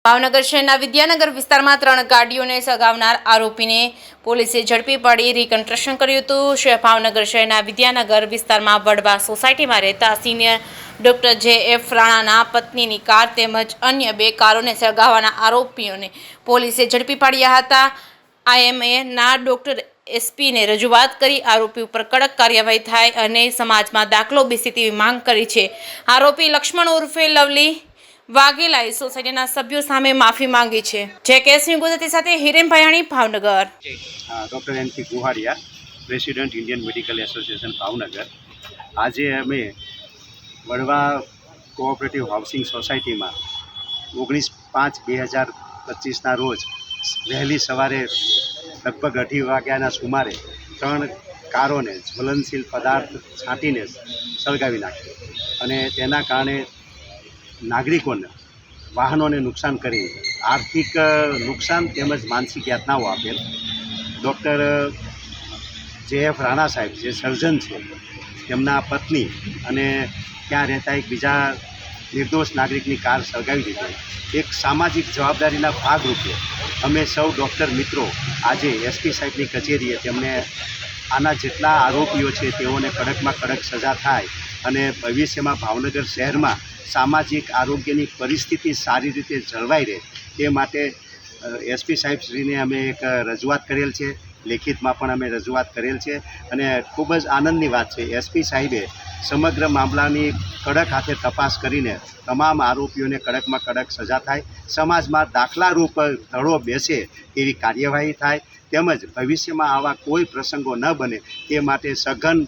ભાવનગર શહેરના વિદ્યાનગર વિસ્તારમાં 3 ગાડીઓને સગાવનાર આરોપીને પોલીસે ઝડપી પાડી રિકન્સ્ટ્રક્શન કર્યું હતું। ભાવનગર શહેરના વિદ્યાનગર વિસ્તારમાં વડવા સોસાયટીમાં રહેતા સિનિયર ડોક્ટર જે.એફ. રાણાના પત્નીની કાર તેમજ અન્ય 2 કારોને સગાવવાના આરોપીઓને પોલીસે ઝડપી પાડ્યા હતા। આઈએમએના ડોક્ટર એસપીને રજૂઆત કરી આરોપી ઉપર કડક કાર્યવાહી થાય અને સમાજમાં દાખલો બેસે તેવી માંગ કરી છે। આરોપી લક્ષ્મણ ઉર્ફે લવલી વાઘેલાએ સોસાયટીના સભ્યો સામે માફી માંગી છે। જે કેસની ગુજરાતી સાથે Hiren Bhayani, Bhavnagar. Doctor N P. Guhadiya, president Indian medical association Bhavnagar. આજે અમે વડવા કોઓપરેટિવ હાઉસિંગ સોસાયટીમાં 19/5/2025ના રોજ વહેલી સવારે લગભગ 2:30 વાગ્યાના સુમારે 3 કારોને જ્વલનશીલ પદાર્થ છાંટીને સળગાવી નાખી અને તેના કારણે નાગરિકોને વાહનોને નુકસાન કરી આર્થિક નુકસાન તેમજ માનસિક યાતનાઓ આપેલ। ડૉક્ટર જે.એફ. રાણા સાહેબ જે સર્જન છે તેમના પત્ની અને ત્યાં રહેતા એક બીજા નિર્દોષ નાગરિકની કાર સળગાવી દીધી। એક સામાજિક જવાબદારીના ભાગરૂપે અમે સૌ ડૉક્ટર મિત્રો આજે એસપી સાહેબની કચેરીએ તેમને આના જેટલા આરોપીઓ છે તેઓને કડકમાં કડક સજા થાય અને ભવિષ્યમાં ભાવનગર શહેરમાં સામાજિક આરોગ્યની પરિસ્થિતિ સારી રીતે જળવાઈ રહે તે માટે એસપી સાહેબશ્રીને અમે એક રજૂઆત કરેલ છે, લેખિતમાં પણ અમે રજૂઆત કરેલ છે અને ખૂબ જ આનંદની વાત છે એસપી સાહેબે સમગ્ર મામલાની કડક હાથે તપાસ કરીને તમામ આરોપીઓને કડકમાં કડક સજા થાય, સમાજમાં દાખલારૂપ ધડો બેસે એવી કાર્યવાહી થાય તેમજ ભવિષ્યમાં આવા કોઈ પ્રસંગો ન બને તે માટે સઘન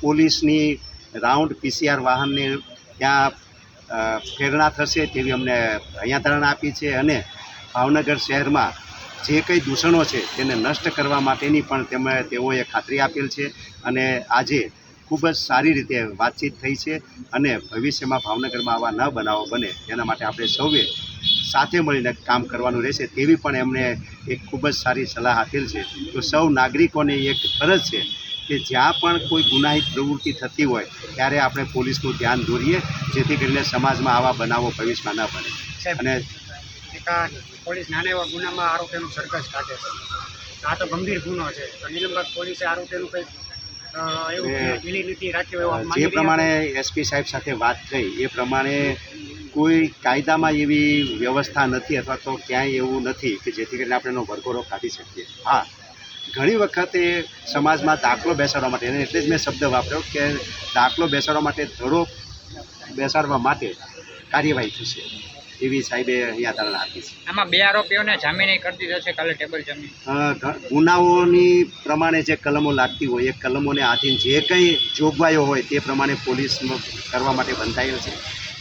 પોલીસની રાઉન્ડ PCR વાહનને ત્યાં પ્રેરણા થશે તેવી અમને હૈયાધારણા આપી છે અને ભાવનગર શહેરમાં જે કંઈ દૂષણો છે તેને નષ્ટ કરવા માટેની પણ તેઓએ ખાતરી આપેલ છે અને આજે ખૂબ જ સારી રીતે વાતચીત થઈ છે અને ભવિષ્યમાં ભાવનગરમાં આવા ન બનાવો બને તેના માટે આપણે સૌએ સાથે મળીને કામ કરવાનું રહેશે તેવી પણ એમણે એક ખૂબ જ સારી સલાહ આપેલ છે। તો સૌ નાગરિકોને એક ફરજ છે કે જ્યાં પણ કોઈ ગુનાહિત પ્રવૃત્તિ થતી હોય ત્યારે આપણે પોલીસનું ધ્યાન દોરીએ જેથી કરીને સમાજમાં આવા બનાવો ભવિષ્યમાં ન બને। અને પોલીસ નાના એવા ગુનામાં આરોપીનું સરઘસ કાઢે છે, આ તો ગંભીર ગુનો છે તો નિલંબન પોલીસે આરોપીનું કંઈક એવું ઢીલી નીતિ રાખ્યું જે પ્રમાણે એસપી સાહેબ સાથે વાત થઈ એ પ્રમાણે કોઈ કાયદામાં એવી વ્યવસ્થા નથી અથવા તો ક્યાંય એવું નથી કે જેથી કરીને આપણે એનો વરઘોડો કાઢી શકીએ। હા, ઘણી વખતે સમાજમાં દાખલો બેસાડવા માટે એટલે જ મેં શબ્દ વાપર્યો કે દાખલો બેસાડવા માટે ધડો બેસાડવા માટે કાર્યવાહી થશે એવી સાહેબે અહીંયા ધારણા આપી છે। આમાં 2 આરોપીઓને જામીન કરી દીધો છે, કાલે ટેબલ જામીન। ગુનાઓની પ્રમાણે જે કલમો લાગતી હોય એ કલમોને આધીન જે કંઈ જોગવાઈઓ હોય તે પ્રમાણે પોલીસ કરવા માટે બંધાયેલ છે,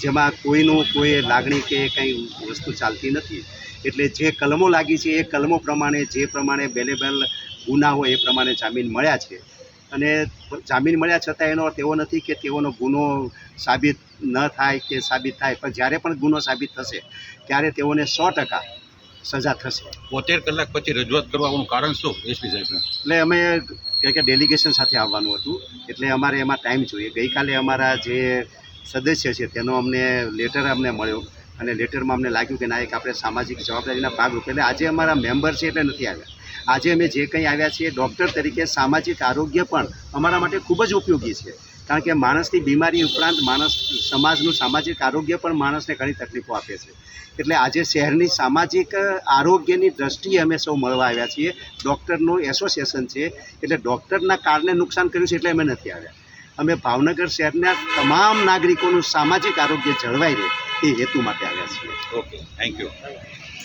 જેમાં કોઈનું કોઈ લાગણી કે કંઈ વસ્તુ ચાલતી નથી। એટલે જે કલમો લાગી છે એ કલમો પ્રમાણે જે પ્રમાણે બેલેબલ ગુના હોય એ પ્રમાણે જામીન મળ્યા છે અને જામીન મળ્યા છતાં એનો અર્થ એવો નથી કે તેઓનો ગુનો સાબિત ન થાય કે સાબિત થાય, પણ જ્યારે પણ ગુનો સાબિત થશે ત્યારે તેઓને 100% સજા થશે। 72 કલાક પછી રજૂઆત કરવાનું કારણ શું એસપી સાહેબને? એટલે અમે કે ડેલિગેશન સાથે આવવાનું હતું એટલે અમારે એમાં ટાઈમ જોઈએ। ગઈકાલે અમારા જે સદસ્ય છે તેનો અમને લેટર મળ્યો અને લેટરમાં અમને લાગ્યું કે ના એક આપણે સામાજિક જવાબદારીના ભાગરૂપે એટલે આજે અમારા મેમ્બર છે એટલે નથી આવ્યા। આજે અમે જે કંઈ આવ્યા છીએ ડૉક્ટર તરીકે સામાજિક આરોગ્ય પણ અમારા માટે ખૂબ જ ઉપયોગી છે, કારણ કે માણસની બીમારી ઉપરાંત સમાજનું સામાજિક આરોગ્ય પણ માણસને ઘણી તકલીફો આપે છે। એટલે આજે શહેરની સામાજિક આરોગ્યની દ્રષ્ટિએ અમે સૌ મળવા આવ્યા છીએ। ડૉક્ટરનું એસોસિએશન છે એટલે ડૉક્ટરના કારણે નુકસાન કર્યું છે એટલે અમે નથી આવ્યા। અમે ભાવનગર શહેરના તમામ નાગરિકોનું સામાજિક આરોગ્ય જળવાઈ રહે એ હેતુ માટે આવ્યા છીએ। Okay, thank you.